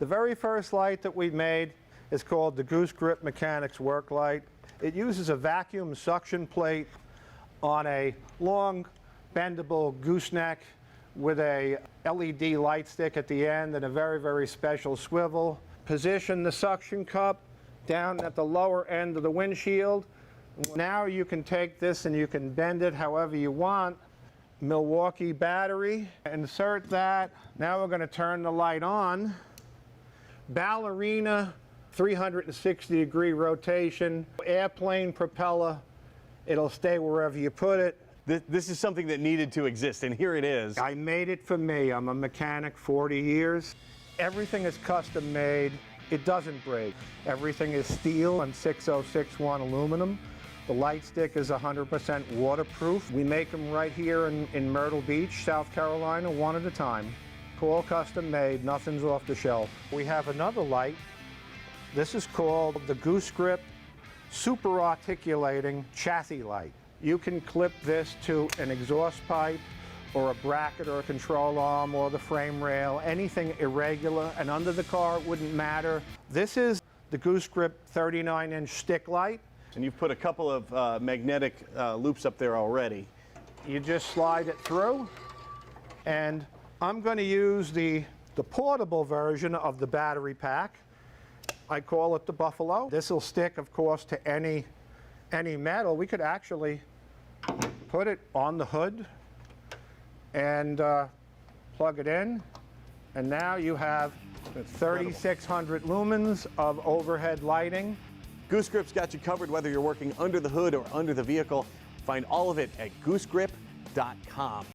The very first light that we made is called the Goose-Grip Mechanics Work Light. It uses a vacuum suction plate on a long bendable gooseneck with a LED light stick at the end and a very, very special swivel. Position the suction cup down at the lower end of the windshield. Now you can take this and you can bend it however you want. Milwaukee battery, insert that. Now we're going to turn the light on. Ballerina 360-degree rotation, airplane propeller. It'll stay wherever you put it. This is something that needed to exist, and here it is. I made it for me. I'm a mechanic, 40 years. Everything is custom made. It doesn't break. Everything is steel and 6061 aluminum. The light stick is 100% waterproof. We make them right here in Myrtle Beach, South Carolina, one at a time. All custom made, nothing's off the shelf. We have another light. This is called the Goose-Grip Super Articulating Chassis Light. You can clip this to an exhaust pipe or a bracket or a control arm or the frame rail, anything irregular and under the car, it wouldn't matter. This is the Goose-Grip 39-inch stick light. And you've put a couple of magnetic loops up there already. You just slide it through, and I'm going to use the portable version of the battery pack. I call it the Buffalo. This will stick, of course, to any metal. We could actually put it on the hood and plug it in, and now you have 3,600 lumens of overhead lighting. Goose-Grip's got you covered whether you're working under the hood or under the vehicle. Find all of it at goosegrip.com.